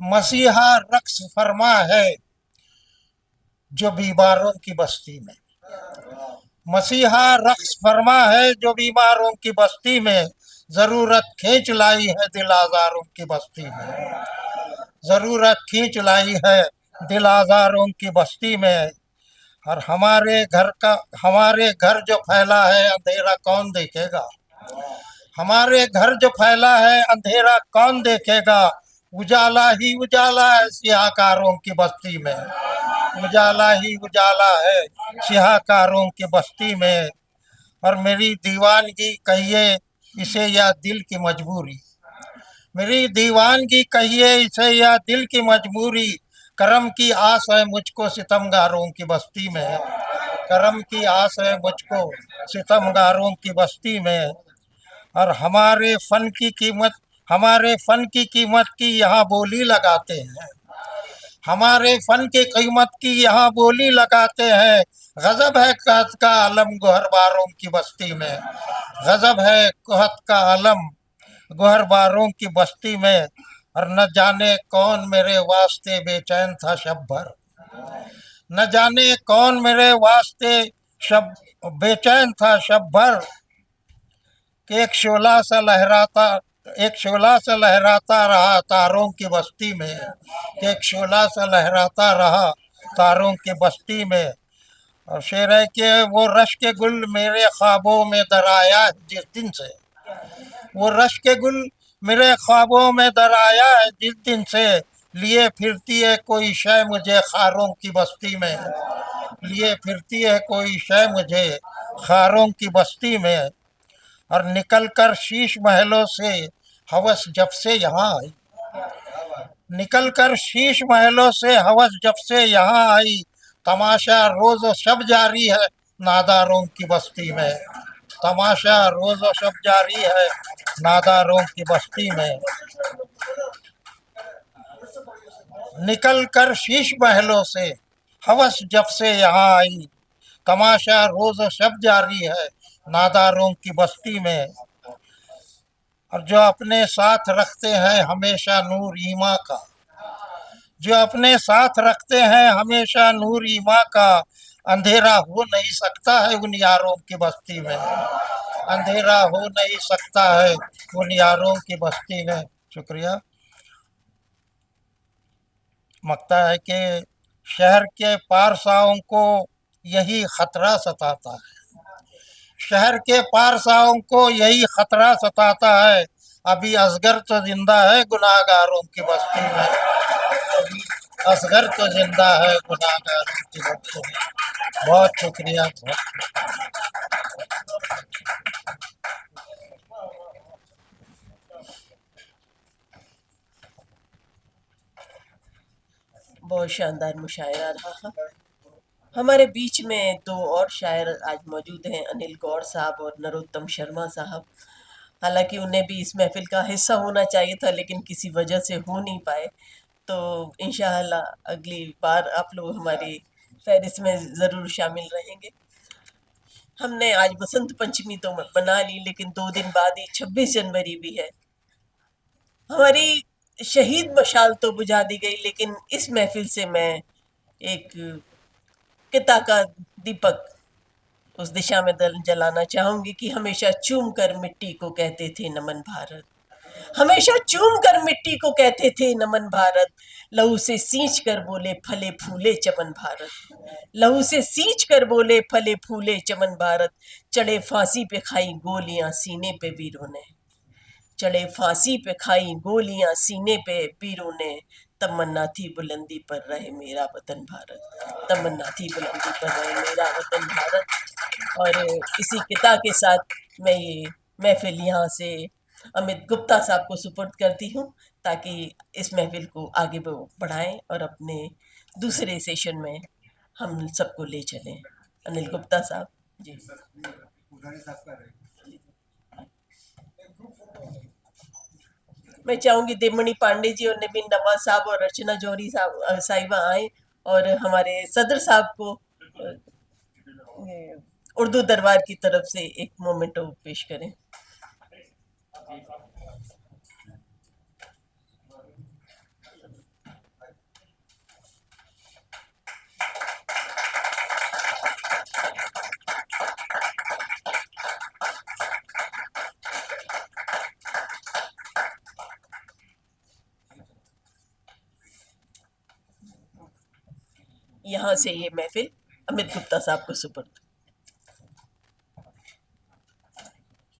मसीहा रक्स फरमा है जो बीमारों की बस्ती में। मसीहा रक्स फरमा है जो बीमारों की बस्ती में। जरूरत खींच लाई है दिल आजारों की बस्ती में। जरूरत खींच लाई है दिल आजारों की बस्ती में। और हमारे घर जो फैला है अंधेरा कौन देखेगा। हमारे घर जो फैला है अंधेरा कौन देखेगा। उजाला ही उजाला है सियाकारों की बस्ती में। उजाला ही उजाला है सियाकारों की बस्ती में। और मेरी दीवानगी कहिए इसे या दिल की मजबूरी। मेरी दीवानगी कहिए इसे या दिल की मजबूरी। करम की आस है मुझको सितमगारों की बस्ती में। करम की आस है मुझको सितमगारों की बस्ती में। और हमारे फन की कीमत की यहाँ बोली लगाते हैं। हमारे फन की कीमत की यहाँ बोली लगाते हैं। गजब है कहत का आलम गोहरबारों की बस्ती में। गजब है कहत का आलम गोहरबारों की बस्ती में। और न जाने कौन मेरे वास्ते बेचैन था शब भर। न जाने कौन मेरे वास्ते शब बेचैन था शब भर। कि एक शोला सा लहराता रहा तारों की बस्ती में। कि एक शोला सा लहराता रहा तारों की बस्ती में। और शेर है कि वो रश के गुल मेरे ख्वाबों में दराया है जिस दिन से। वो रश के गुल मेरे ख्वाबों में दराया है जिस दिन से। लिए फिरती है कोई शय मुझे खारों की बस्ती में। लिए फिरती है कोई शय मुझे खारों की बस्ती में। और निकल कर शीश महलों से हवस जब से यहाँ आई। निकल कर शीश महलों से हवस जब से यहाँ आई। तमाशा रोज और शब जारी है नादारों की बस्ती में। तमाशा रोज और शब जारी है नादारों की बस्ती में। निकल कर शीश महलों से हवस जब से यहाँ आई। तमाशा रोज और शब जारी है नादारों की बस्ती में। और जो अपने साथ रखते हैं हमेशा नूर ईमा का। जो अपने साथ रखते हैं हमेशा नूर ईमा का। अंधेरा हो नहीं सकता है उन यारों की बस्ती में। अंधेरा हो नहीं सकता है उन यारों की बस्ती में। शुक्रिया। लगता है कि शहर के पारसाओं को यही खतरा सताता है। शहर के पारसाओं को यही खतरा सताता है। अभी असगर तो जिंदा है गुनाहगारों की बस्ती में। अभी असगर तो जिंदा है गुनाहगारों की बस्ती में। बहुत शुक्रिया। बहुत शानदार मुशायरा रहा। हमारे बीच में दो और शायर आज मौजूद हैं, अनिल गौर साहब और नरोत्तम शर्मा साहब। हालांकि उन्हें भी इस महफिल का हिस्सा होना चाहिए था लेकिन किसी वजह से हो नहीं पाए। तो इंशाअल्लाह अगली बार आप लोग हमारी फहरिस्त में ज़रूर शामिल रहेंगे। हमने आज बसंत पंचमी तो मना ली लेकिन 2 दिन बाद ही 26 जनवरी भी है। हमारी शहीद मशाल तो बुझा दी गई लेकिन इस महफिल से मैं एक किता का दीपक उस दिशा में जलाना चाहूंगी कि हमेशा चूम कर मिट्टी को कहते थे नमन भारत। हमेशा चूम कर मिट्टी को कहते थे नमन भारत। लहू से सींच कर बोले फले फूले चमन भारत। लहू से सींच कर बोले फले फूले चमन भारत। चढ़े फांसी पे खाई गोलियां सीने पे वीरों ने। चढ़े फांसी पे खाई गोलियां सीने पे वीरों ने। तमन्ना थी बुलंदी पर रहे मेरा वतन भारत। तमन्ना थी बुलंदी पर रहे मेरा वतन भारत। और इसी किता के साथ मैं ये महफिल यहाँ से अमित गुप्ता साहब को सुपुर्द करती हूँ ताकि इस महफिल को आगे बढ़ाएं और अपने दूसरे सेशन में हम सबको ले चलें। अनिल गुप्ता साहब जी। मैं चाहूंगी देवमणि पांडे जी और नवीन नवाज साहब और अर्चना जौहरी साहब साहिबा आए और हमारे सदर साहब को उर्दू दरबार की तरफ से एक मोमेंटो पेश करें। यहाँ से ये महफिल अमित गुप्ता साहब को सुपुर्द।